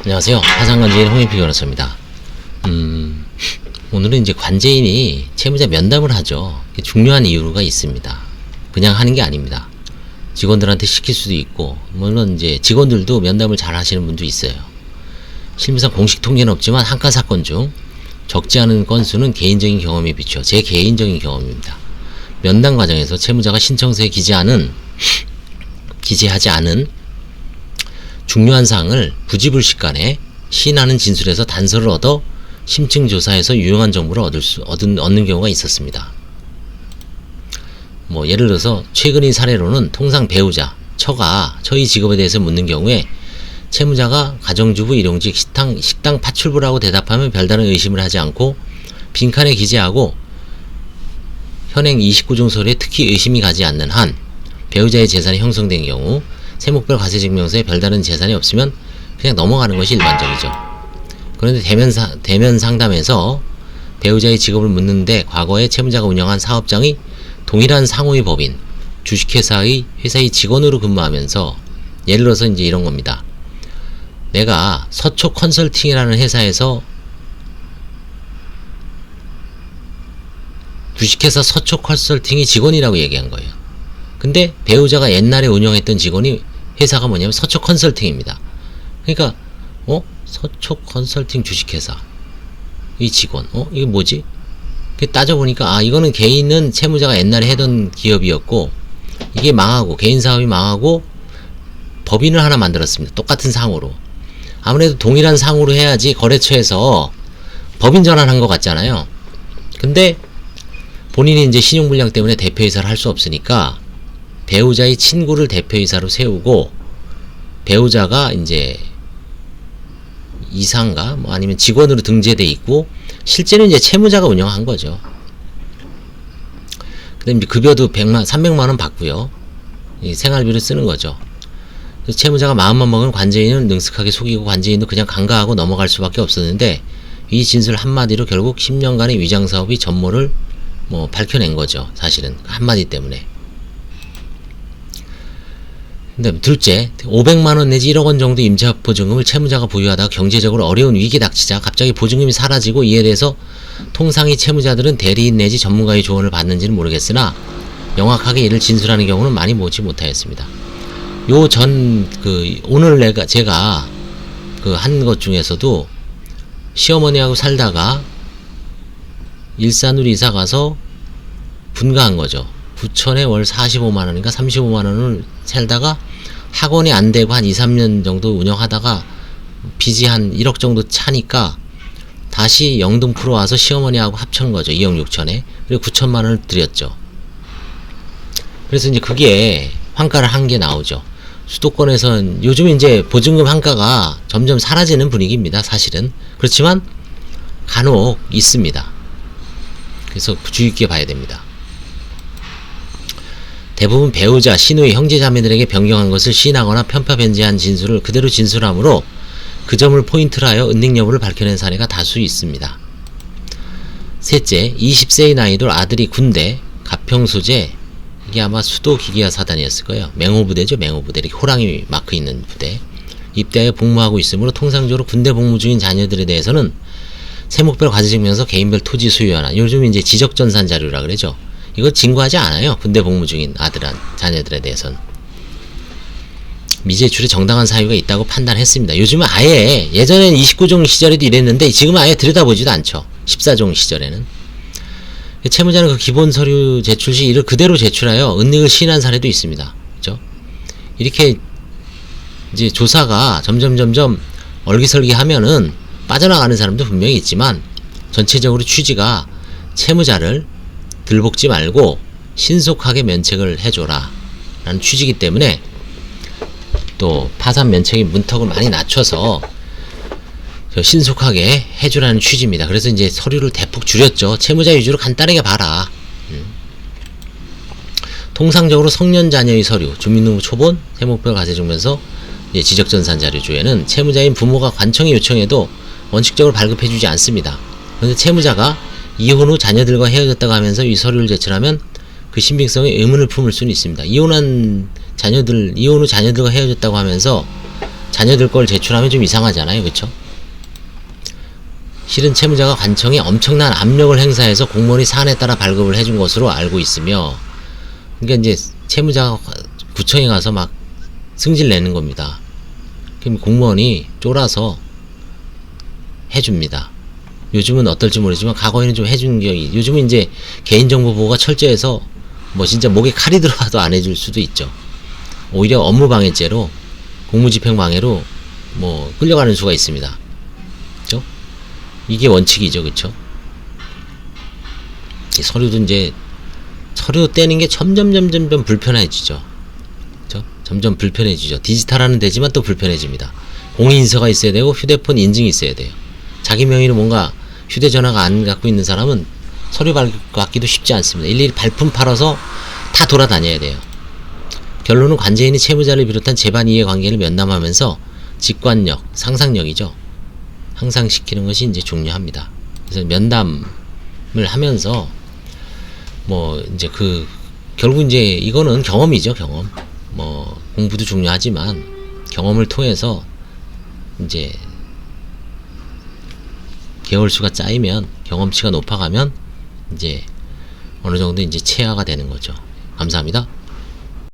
안녕하세요. 화상관제인 홍인표 변호사입니다. 오늘은 이제 관제인이 채무자 면담을 하죠. 중요한 이유가 있습니다. 그냥 하는 게 아닙니다. 직원들한테 시킬 수도 있고, 물론 이제 직원들도 면담을 잘 하시는 분도 있어요. 실무상 공식 통계는 없지만 한 건 사건 중 적지 않은 건수는 개인적인 경험에 비춰 제 개인적인 경험입니다. 면담 과정에서 채무자가 신청서에 기재하지 않은 중요한 사항을 부지불식간에 시인하는 진술에서 단서를 얻어 심층 조사에서 유용한 정보를 얻는 경우가 있었습니다. 예를 들어서 최근의 사례로는 통상 배우자, 처가 처의 직업에 대해서 묻는 경우에 채무자가 가정주부 일용직 식당 파출부라고 대답하면 별다른 의심을 하지 않고 빈칸에 기재하고 현행 29종 서류에 특히 의심이 가지 않는 한 배우자의 재산이 형성된 경우 세목별 과세증명서에 별다른 재산이 없으면 그냥 넘어가는 것이 일반적이죠. 그런데 대면 상담에서 배우자의 직업을 묻는데 과거에 채무자가 운영한 사업장이 동일한 상호의 법인 주식회사의 직원으로 근무하면서 예를 들어서 이제 이런 겁니다. 내가 서초 컨설팅이라는 회사에서 주식회사 서초 컨설팅이 직원이라고 얘기한 거예요. 근데 배우자가 옛날에 운영했던 직원이 회사가 뭐냐면 서초 컨설팅입니다. 그러니까 서초 컨설팅 주식회사 이 직원 이게 뭐지? 따져보니까 이거는 개인은 채무자가 옛날에 하던 기업이었고 이게 망하고 개인 사업이 망하고 법인을 하나 만들었습니다. 똑같은 상호로. 아무래도 동일한 상호로 해야지 거래처에서 법인 전환한 것 같잖아요. 근데 본인이 이제 신용불량 때문에 대표이사를 할 수 없으니까 배우자의 친구를 대표이사로 세우고 배우자가 이제 이사인가 아니면 직원으로 등재돼 있고 실제는 이제 채무자가 운영한 거죠. 그다음에 급여도 300만원 받고요. 생활비를 쓰는 거죠. 그래서 채무자가 마음만 먹은 관제인은 능숙하게 속이고 관제인도 그냥 간과하고 넘어갈 수밖에 없었는데 이 진술 한마디로 결국 10년간의 위장사업이 전모를 밝혀낸 거죠. 사실은 한마디 때문에. 근데 둘째, 500만원 내지 1억원 정도 임차보증금을 채무자가 보유하다가 경제적으로 어려운 위기 닥치자 갑자기 보증금이 사라지고 이에 대해서 통상의 채무자들은 대리인 내지 전문가의 조언을 받는지는 모르겠으나 명확하게 이를 진술하는 경우는 많이 보지 못하였습니다. 오늘 제가 한 것 중에서도 시어머니하고 살다가 일산으로 이사 가서 분가한 거죠. 부천에 월 45만원인가 35만원을 살다가 학원이 안 되고 한 2, 3년 정도 운영하다가 빚이 한 1억 정도 차니까 다시 영등포로 와서 시어머니하고 합친 거죠. 2억 6천에. 그리고 9천만원을 드렸죠. 그래서 이제 그게 환가를 한 게 나오죠. 수도권에선 요즘 이제 보증금 환가가 점점 사라지는 분위기입니다. 사실은. 그렇지만 간혹 있습니다. 그래서 주의 깊게 봐야 됩니다. 대부분 배우자, 시누이, 형제자매들에게 변경한 것을 시인하거나 편파 변제한 진술을 그대로 진술하므로 그 점을 포인트로 하여 은닉 여부를 밝혀낸 사례가 다수 있습니다. 셋째, 20세의 나이돌 아들이 군대, 가평 소재, 이게 아마 수도기계화 사단이었을 거예요. 맹호부대죠. 맹호부대. 이렇게 호랑이 마크 있는 부대. 입대하여 복무하고 있으므로 통상적으로 군대 복무 중인 자녀들에 대해서는 세목별 과세증명서, 개인별 토지 소유하나, 요즘 이제 지적전산 자료라 그러죠. 이거 진구하지 않아요. 군대 복무 중인 자녀들에 대해서는. 미제출에 정당한 사유가 있다고 판단했습니다. 요즘은 아예, 예전엔 29종 시절에도 이랬는데 지금은 아예 들여다보지도 않죠. 14종 시절에는. 채무자는 그 기본 서류 제출 시 이를 그대로 제출하여 은닉을 시인한 사례도 있습니다. 그죠? 이렇게 이제 조사가 점점 얼기설기 하면은 빠져나가는 사람도 분명히 있지만 전체적으로 취지가 채무자를 들볶지 말고 신속하게 면책을 해줘라 라는 취지이기 때문에 또 파산 면책의 문턱을 많이 낮춰서 신속하게 해주라는 취지입니다. 그래서 이제 서류를 대폭 줄였죠. 채무자 위주로 간단하게 봐라. 통상적으로 성년 자녀의 서류, 주민등록 초본, 세목별 과세증명서, 지적전산 자료조에는 채무자인 부모가 관청에 요청해도 원칙적으로 발급해주지 않습니다. 그런데 채무자가 이혼 후 자녀들과 헤어졌다고 하면서 이 서류를 제출하면 그 신빙성에 의문을 품을 수는 있습니다. 이혼 후 자녀들과 헤어졌다고 하면서 자녀들 걸 제출하면 좀 이상하잖아요. 그쵸? 실은 채무자가 관청에 엄청난 압력을 행사해서 공무원이 사안에 따라 발급을 해준 것으로 알고 있으며, 그러니까 이제 채무자가 구청에 가서 막 승질 내는 겁니다. 그럼 공무원이 쫄아서 해줍니다. 요즘은 어떨지 모르지만 과거에는 좀 해준 기억이, 요즘은 이제 개인정보 보호가 철저해서 뭐 진짜 목에 칼이 들어와도 안 해줄 수도 있죠. 오히려 업무방해죄로, 공무집행방해로 뭐 끌려가는 수가 있습니다. 그쵸? 이게 원칙이죠. 그쵸? 서류도 이제 서류 떼는 게 점점 불편해지죠. 그쵸? 점점 불편해지죠. 디지털화는 되지만 또 불편해집니다. 공인인서가 있어야 되고 휴대폰 인증이 있어야 돼요. 자기 명의로 뭔가 휴대전화가 안 갖고 있는 사람은 서류 받기도 쉽지 않습니다. 일일이 발품 팔아서 다 돌아다녀야 돼요. 결론은 관제인이 채무자를 비롯한 재반 이해관계를 면담하면서 직관력, 상상력이죠. 향상시키는 것이 이제 중요합니다. 그래서 면담을 하면서 뭐 이제 결국 이제 이거는 경험이죠. 경험. 뭐 공부도 중요하지만 경험을 통해서 이제 개월수가 쌓이면, 경험치가 높아가면 이제 어느 정도 이제 체화가 되는 거죠. 감사합니다.